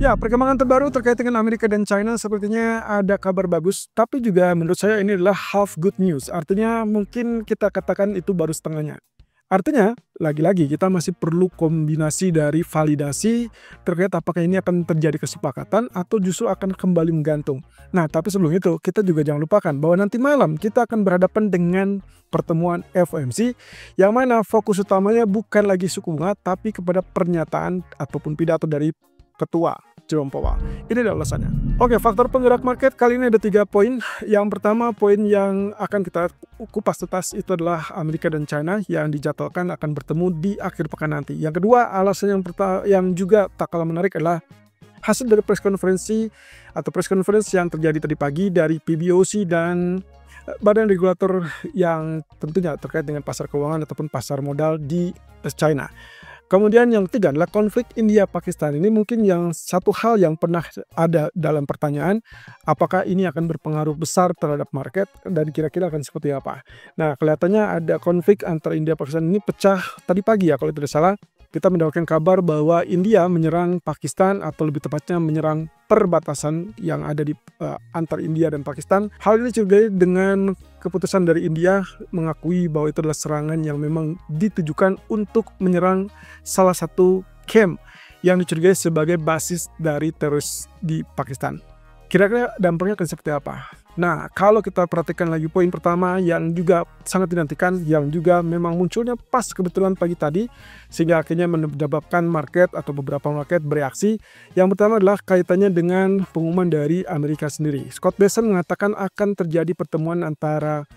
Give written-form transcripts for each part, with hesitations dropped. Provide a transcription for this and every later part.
Ya, perkembangan terbaru terkait dengan Amerika dan China sepertinya ada kabar bagus, tapi juga menurut saya ini adalah half good news. Artinya mungkin kita katakan itu baru setengahnya. Artinya, lagi-lagi kita masih perlu kombinasi dari validasi terkait apakah ini akan terjadi kesepakatan atau justru akan kembali menggantung. Nah, tapi sebelum itu kita juga jangan lupakan bahwa nanti malam kita akan berhadapan dengan pertemuan FOMC yang mana fokus utamanya bukan lagi suku bunga tapi kepada pernyataan ataupun pidato dari ketua Jerome Powell. Ini adalah alasannya. Oke, faktor penggerak market kali ini ada 3 poin. Yang pertama, poin yang akan kita kupas tuntas itu adalah Amerika dan China yang dijadwalkan akan bertemu di akhir pekan nanti. Yang kedua, alasan yang juga tak kalah menarik adalah hasil dari press conference yang terjadi tadi pagi dari PBOC dan badan regulator yang tentunya terkait dengan pasar keuangan ataupun pasar modal di China. Kemudian yang ketiga adalah konflik India-Pakistan. Ini mungkin yang satu hal yang pernah ada dalam pertanyaan, apakah ini akan berpengaruh besar terhadap market dan kira-kira akan seperti apa. Nah, kelihatannya ada konflik antara India-Pakistan ini pecah tadi pagi ya kalau tidak salah. Kita mendapatkan kabar bahwa India menyerang Pakistan atau lebih tepatnya menyerang perbatasan yang ada di antar India dan Pakistan. Hal ini juga dengan keputusan dari India mengakui bahwa itu adalah serangan yang memang ditujukan untuk menyerang salah satu camp yang dicurigai sebagai basis dari teroris di Pakistan. Kira-kira dampaknya akan seperti apa? Nah, kalau kita perhatikan lagi poin pertama yang juga sangat dinantikan, yang juga memang munculnya pas kebetulan pagi tadi, sehingga akhirnya menyebabkan market atau beberapa market bereaksi. Yang pertama adalah kaitannya dengan pengumuman dari Amerika sendiri. Scott Bessent mengatakan akan terjadi pertemuan antara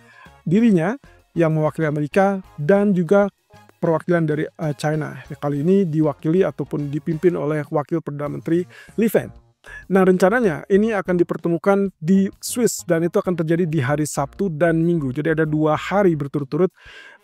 dirinya yang mewakili Amerika dan juga perwakilan dari China. Kali ini diwakili ataupun dipimpin oleh Wakil Perdana Menteri Le Pen. Nah, rencananya ini akan dipertemukan di Swiss dan itu akan terjadi di hari Sabtu dan Minggu. Jadi ada 2 hari berturut-turut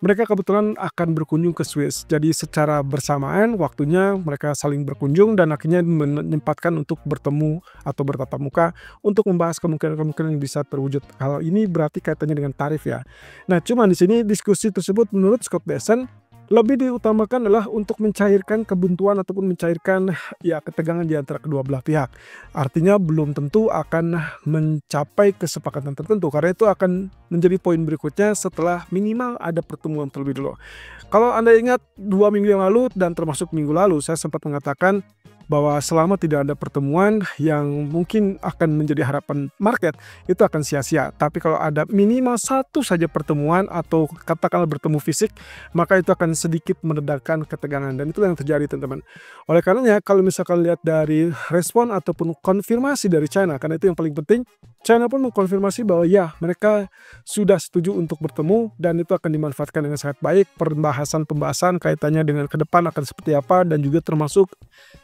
mereka kebetulan akan berkunjung ke Swiss. Jadi secara bersamaan waktunya mereka saling berkunjung dan akhirnya menyempatkan untuk bertemu atau bertatap muka untuk membahas kemungkinan-kemungkinan yang bisa terwujud. Hal ini berarti kaitannya dengan tarif ya. Nah, cuma di sini diskusi tersebut menurut Scott Bessent lebih diutamakan adalah untuk mencairkan kebuntuan ataupun mencairkan ya ketegangan di antara kedua belah pihak. Artinya belum tentu akan mencapai kesepakatan tertentu karena itu akan menjadi poin berikutnya setelah minimal ada pertemuan terlebih dulu. Kalau Anda ingat 2 minggu yang lalu dan termasuk minggu lalu saya sempat mengatakan bahwa selama tidak ada pertemuan yang mungkin akan menjadi harapan market itu akan sia-sia. Tapi kalau ada minimal satu saja pertemuan atau katakanlah bertemu fisik, maka itu akan sedikit meredakan ketegangan dan itu yang terjadi teman-teman. Oleh karenanya kalau misalkan lihat dari respon ataupun konfirmasi dari China, karena itu yang paling penting, China pun mengkonfirmasi bahwa ya mereka sudah setuju untuk bertemu dan itu akan dimanfaatkan dengan sangat baik. Pembahasan kaitannya dengan ke depan akan seperti apa dan juga termasuk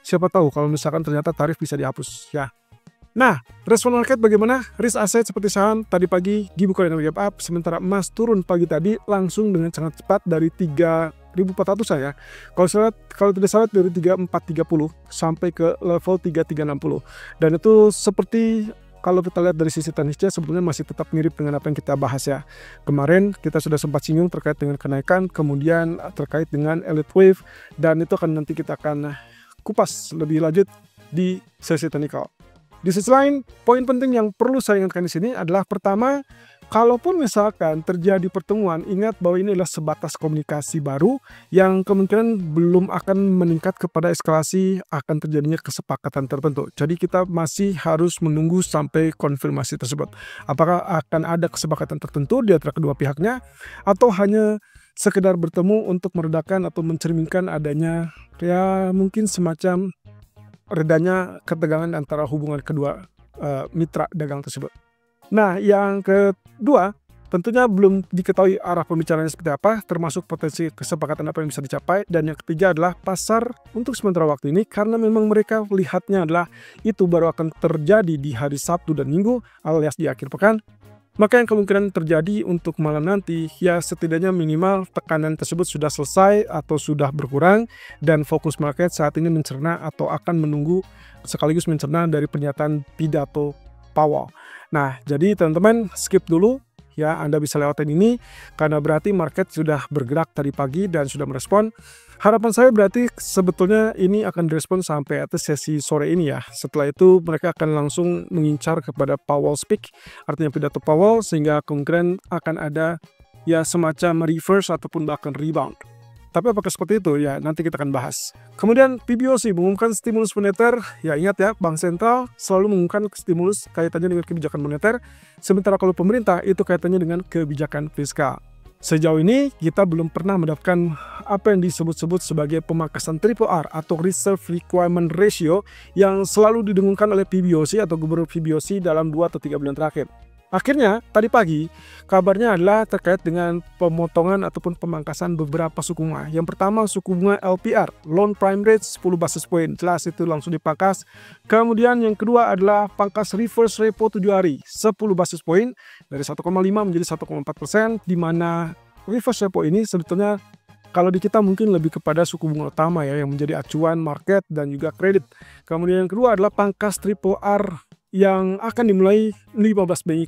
siapa tahu kalau misalkan ternyata tarif bisa dihapus ya. Nah, respon market bagaimana? Risk asset seperti saham tadi pagi dibuka dengan gap up, sementara emas turun pagi tadi langsung dengan sangat cepat dari 3.400 ya. Kalau tidak salah dari 3.430 sampai ke level 3.360. Dan itu seperti kalau kita lihat dari sisi teknisnya sebetulnya masih tetap mirip dengan apa yang kita bahas ya. Kemarin kita sudah sempat singgung terkait dengan kenaikan, kemudian terkait dengan elite wave, dan itu akan nanti kita akan kupas lebih lanjut di sesi teknikal. Di sisi lain, poin penting yang perlu saya ingatkan di sini adalah pertama, kalaupun misalkan terjadi pertemuan, ingat bahwa ini adalah sebatas komunikasi baru yang kemungkinan belum akan meningkat kepada eskalasi akan terjadinya kesepakatan tertentu. Jadi kita masih harus menunggu sampai konfirmasi tersebut. Apakah akan ada kesepakatan tertentu di antara kedua pihaknya atau hanya sekedar bertemu untuk meredakan atau mencerminkan adanya ya mungkin semacam redanya ketegangan antara hubungan kedua mitra dagang tersebut. Nah, yang kedua, tentunya belum diketahui arah pembicaraannya seperti apa, termasuk potensi kesepakatan apa yang bisa dicapai. Dan yang ketiga adalah pasar untuk sementara waktu ini, karena memang mereka lihatnya adalah itu baru akan terjadi di hari Sabtu dan Minggu, alias di akhir pekan. Maka yang kemungkinan terjadi untuk malam nanti, ya setidaknya minimal tekanan tersebut sudah selesai atau sudah berkurang dan fokus market saat ini mencerna atau akan menunggu sekaligus mencerna dari pernyataan pidato Powell. Nah, jadi teman-teman skip dulu ya, Anda bisa lewatin ini karena berarti market sudah bergerak tadi pagi dan sudah merespon. Harapan saya berarti sebetulnya ini akan direspon sampai atas sesi sore ini ya. Setelah itu mereka akan langsung mengincar kepada Powell speak, artinya pidato Powell, sehingga kemungkinan akan ada ya semacam reverse ataupun bahkan rebound. Tapi apakah seperti itu? Ya, nanti kita akan bahas. Kemudian PBOC mengumumkan stimulus moneter. Ya, ingat ya, Bank Sentral selalu mengumumkan stimulus kaitannya dengan kebijakan moneter. Sementara kalau pemerintah itu kaitannya dengan kebijakan fiskal. Sejauh ini kita belum pernah mendapatkan apa yang disebut-sebut sebagai pemangkasan triple R atau Reserve Requirement Ratio yang selalu didengungkan oleh PBOC atau Gubernur PBOC dalam 2 atau 3 bulan terakhir. Akhirnya, tadi pagi, kabarnya adalah terkait dengan pemotongan ataupun pemangkasan beberapa suku bunga. Yang pertama, suku bunga LPR, Loan Prime Rate 10 basis point, jelas itu langsung dipangkas. Kemudian yang kedua adalah pangkas reverse repo 7 hari, 10 basis point, dari 1,5 menjadi 1,4%, di mana reverse repo ini sebetulnya kalau di kita mungkin lebih kepada suku bunga utama ya, yang menjadi acuan market dan juga kredit. Kemudian yang kedua adalah pangkas triple R yang akan dimulai 15 Mei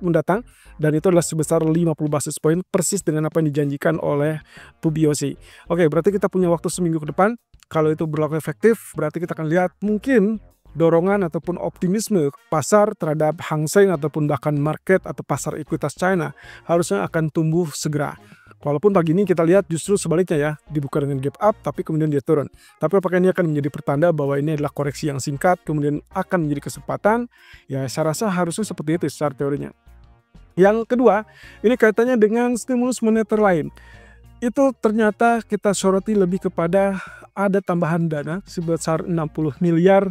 mendatang, dan itu adalah sebesar 50 basis point, persis dengan apa yang dijanjikan oleh PBOC. Oke, berarti kita punya waktu seminggu ke depan. Kalau itu berlaku efektif, berarti kita akan lihat mungkin dorongan ataupun optimisme pasar terhadap Hang Seng ataupun bahkan market atau pasar ekuitas China harusnya akan tumbuh segera. Walaupun pagi ini kita lihat justru sebaliknya ya, dibuka dengan gap up tapi kemudian dia turun. Tapi apakah ini akan menjadi pertanda bahwa ini adalah koreksi yang singkat kemudian akan menjadi kesempatan? Ya, saya rasa harusnya seperti itu secara teorinya. Yang kedua, ini kaitannya dengan stimulus moneter lain. Itu ternyata kita soroti lebih kepada ada tambahan dana sebesar 60 miliar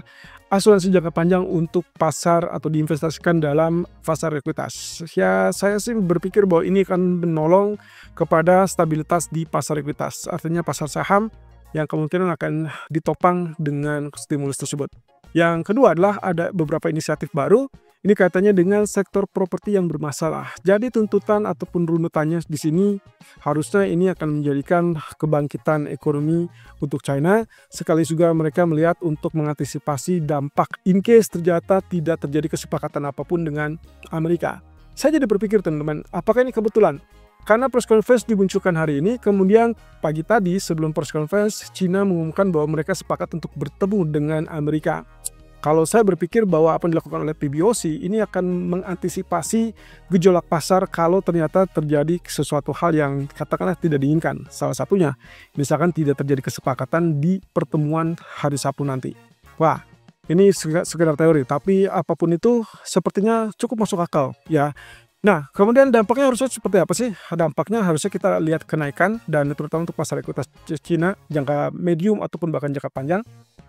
asuransi jangka panjang untuk pasar atau diinvestasikan dalam pasar ekuitas. Ya, saya sih berpikir bahwa ini akan menolong kepada stabilitas di pasar ekuitas. Artinya pasar saham yang kemungkinan akan ditopang dengan stimulus tersebut. Yang kedua adalah ada beberapa inisiatif baru. Ini kaitannya dengan sektor properti yang bermasalah. Jadi tuntutan ataupun runutannya di sini harusnya ini akan menjadikan kebangkitan ekonomi untuk China. Sekali juga mereka melihat untuk mengantisipasi dampak in case ternyata tidak terjadi kesepakatan apapun dengan Amerika. Saya jadi berpikir teman-teman, apakah ini kebetulan? Karena press conference dimunculkan hari ini, kemudian pagi tadi sebelum press conference, China mengumumkan bahwa mereka sepakat untuk bertemu dengan Amerika. Kalau saya berpikir bahwa apa yang dilakukan oleh PBOC ini akan mengantisipasi gejolak pasar kalau ternyata terjadi sesuatu hal yang katakanlah tidak diinginkan. Salah satunya, misalkan tidak terjadi kesepakatan di pertemuan hari Sabtu nanti. Wah, ini sekedar teori, tapi apapun itu sepertinya cukup masuk akal ya. Nah, kemudian dampaknya harusnya seperti apa sih? Dampaknya harusnya kita lihat kenaikan, dan terutama untuk pasar ekuitas Cina jangka medium ataupun bahkan jangka panjang,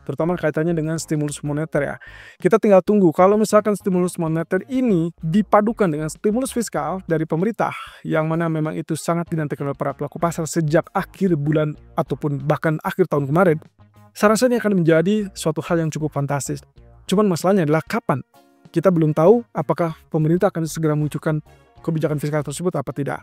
terutama kaitannya dengan stimulus moneter ya. Kita tinggal tunggu kalau misalkan stimulus moneter ini dipadukan dengan stimulus fiskal dari pemerintah, yang mana memang itu sangat dinantikan oleh para pelaku pasar sejak akhir bulan ataupun bahkan akhir tahun kemarin. Saya rasa ini akan menjadi suatu hal yang cukup fantastis. Cuman masalahnya adalah kapan? Kita belum tahu apakah pemerintah akan segera menunjukkan kebijakan fiskal tersebut apa tidak.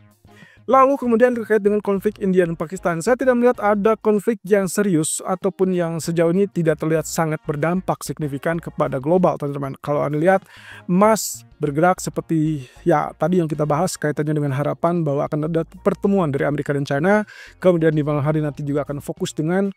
Lalu kemudian terkait dengan konflik India dan Pakistan, saya tidak melihat ada konflik yang serius ataupun yang sejauh ini tidak terlihat sangat berdampak signifikan kepada global, teman-teman. Kalau Anda lihat emas bergerak seperti ya tadi yang kita bahas kaitannya dengan harapan bahwa akan ada pertemuan dari Amerika dan China, kemudian di malam hari nanti juga akan fokus dengan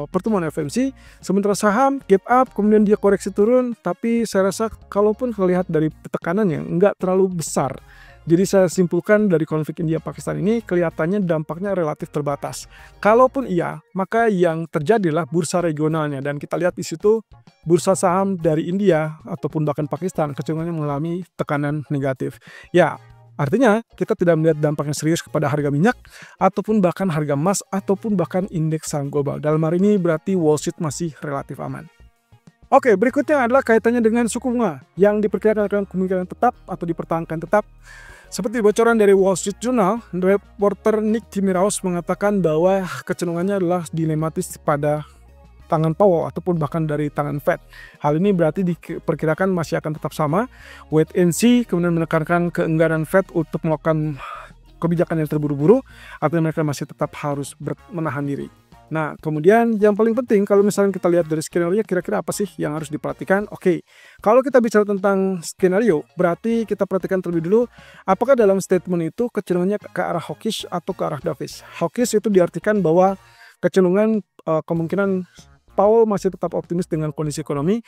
pertemuan FMC. Sementara saham gap up, kemudian dia koreksi turun, tapi saya rasa kalaupun melihat dari tekanannya nggak terlalu besar. Jadi saya simpulkan dari konflik India-Pakistan ini kelihatannya dampaknya relatif terbatas. Kalaupun iya, maka yang terjadilah bursa regionalnya, dan kita lihat di situ bursa saham dari India ataupun bahkan Pakistan kecenderungannya mengalami tekanan negatif. Ya, artinya kita tidak melihat dampaknya serius kepada harga minyak ataupun bahkan harga emas ataupun bahkan indeks saham global. Dalam hari ini berarti Wall Street masih relatif aman. Oke, berikutnya adalah kaitannya dengan suku bunga yang diperkirakan akan kemungkinan tetap atau dipertahankan tetap. Seperti bocoran dari Wall Street Journal, reporter Nick Timiraos mengatakan bahwa kecenderungannya adalah dilematis pada tangan Powell ataupun bahkan dari tangan Fed. Hal ini berarti diperkirakan masih akan tetap sama, wait and see, kemudian menekankan keengganan Fed untuk melakukan kebijakan yang terburu-buru, artinya mereka masih tetap harus menahan diri. Nah, kemudian yang paling penting kalau misalnya kita lihat dari skenario kira-kira apa sih yang harus diperhatikan? Oke, kalau kita bicara tentang skenario, berarti kita perhatikan terlebih dulu apakah dalam statement itu kecenderungannya ke arah hawkish atau ke arah dovish. Hawkish itu diartikan bahwa kecenderungan kemungkinan Powell masih tetap optimis dengan kondisi ekonomi,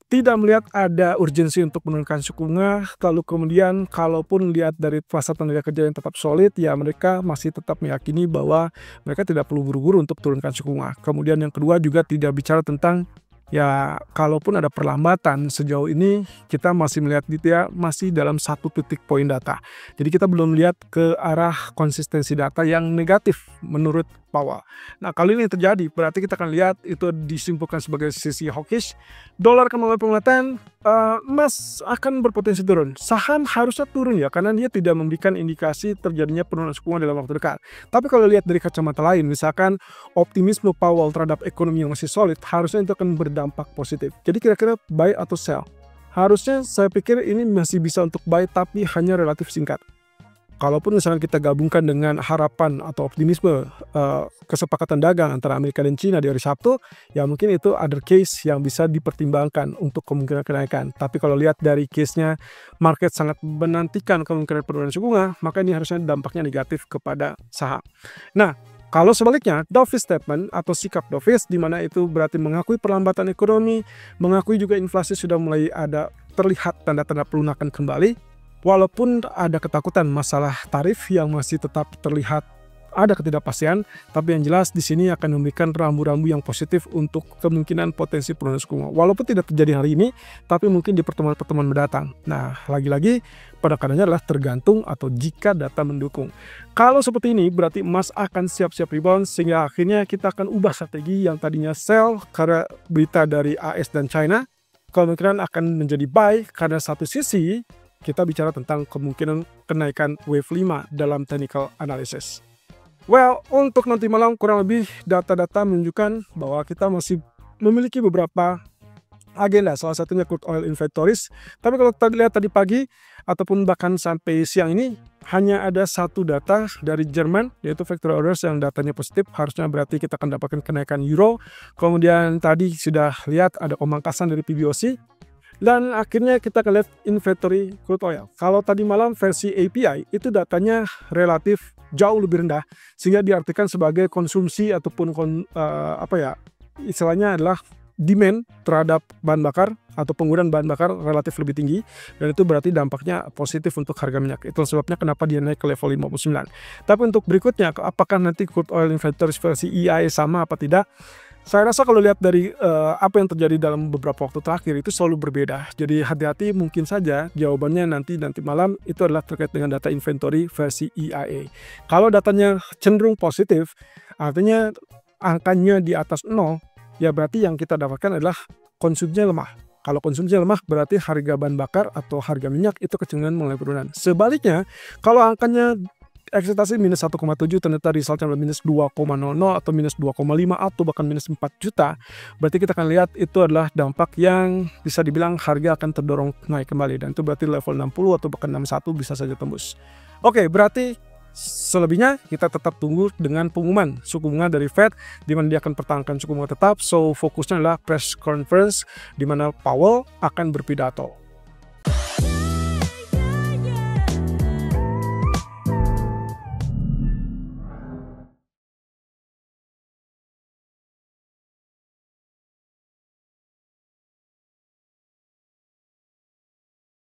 tidak melihat ada urgensi untuk menurunkan suku bunga, lalu kemudian kalaupun lihat dari pasar tenaga kerja yang tetap solid, ya mereka masih tetap meyakini bahwa mereka tidak perlu buru-buru untuk turunkan suku bunga. Kemudian yang kedua juga tidak bicara tentang ya kalaupun ada perlambatan, sejauh ini kita masih melihat dia masih dalam satu titik poin data. Jadi kita belum lihat ke arah konsistensi data yang negatif menurut Powell. Nah, kali ini terjadi, berarti kita akan lihat itu disimpulkan sebagai sisi hawkish. Dolar akan mengalami penguatan, emas akan berpotensi turun. Saham harusnya turun ya, karena dia tidak memberikan indikasi terjadinya penurunan suku bunga dalam waktu dekat. Tapi kalau lihat dari kacamata lain, misalkan optimisme Powell terhadap ekonomi yang masih solid, harusnya itu akan berdampak positif. Jadi kira-kira buy atau sell? Harusnya saya pikir ini masih bisa untuk buy, tapi hanya relatif singkat. Kalaupun misalnya kita gabungkan dengan harapan atau optimisme kesepakatan dagang antara Amerika dan Cina di hari Sabtu, ya mungkin itu other case yang bisa dipertimbangkan untuk kemungkinan kenaikan. Tapi kalau lihat dari case-nya, market sangat menantikan kemungkinan penurunan suku bunga, maka ini harusnya dampaknya negatif kepada saham. Nah, kalau sebaliknya, dovish statement atau sikap dovish, di mana itu berarti mengakui perlambatan ekonomi, mengakui juga inflasi sudah mulai ada terlihat tanda-tanda pelunakan kembali, walaupun ada ketakutan masalah tarif yang masih tetap terlihat ada ketidakpastian, tapi yang jelas di sini akan memberikan rambu-rambu yang positif untuk kemungkinan potensi penurunan suku bunga. Walaupun tidak terjadi hari ini, tapi mungkin di pertemuan-pertemuan mendatang. Nah, lagi-lagi pada kadarnya adalah tergantung atau jika data mendukung. Kalau seperti ini berarti emas akan siap-siap rebound, sehingga akhirnya kita akan ubah strategi yang tadinya sell karena berita dari AS dan China, kemungkinan akan menjadi buy karena satu sisi kita bicara tentang kemungkinan kenaikan wave 5 dalam technical analysis. Well, untuk nanti malam kurang lebih data-data menunjukkan bahwa kita masih memiliki beberapa agenda, salah satunya crude oil inventories. Tapi kalau kita lihat tadi pagi ataupun bahkan sampai siang ini, hanya ada satu data dari Jerman, yaitu factory orders yang datanya positif, harusnya berarti kita akan dapatkan kenaikan euro. Kemudian tadi sudah lihat ada pemangkasan dari PBOC. Dan akhirnya kita akan lihat inventory crude oil. Kalau tadi malam versi API itu datanya relatif jauh lebih rendah, sehingga diartikan sebagai konsumsi ataupun istilahnya adalah demand terhadap bahan bakar atau penggunaan bahan bakar relatif lebih tinggi, dan itu berarti dampaknya positif untuk harga minyak. Itu sebabnya kenapa dia naik ke level 59. Tapi untuk berikutnya, apakah nanti crude oil inventory versi EIA sama apa tidak? Saya rasa kalau lihat dari apa yang terjadi dalam beberapa waktu terakhir itu selalu berbeda. Jadi hati-hati, mungkin saja jawabannya nanti malam itu adalah terkait dengan data inventory versi EIA. Kalau datanya cenderung positif, artinya angkanya di atas 0, ya berarti yang kita dapatkan adalah konsumsinya lemah. Kalau konsumsinya lemah berarti harga bahan bakar atau harga minyak itu kecenderungan mulai penurunan. Sebaliknya, kalau angkanya ekspektasi minus 1,7 ternyata resultnya minus 2,00 atau minus 2,5 atau bahkan minus 4 juta, berarti kita akan lihat itu adalah dampak yang bisa dibilang harga akan terdorong naik kembali, dan itu berarti level 60 atau bahkan 61 bisa saja tembus. Oke, berarti selebihnya kita tetap tunggu dengan pengumuman suku bunga dari Fed, di mana dia akan pertahankan suku bunga tetap. So fokusnya adalah press conference di mana Powell akan berpidato.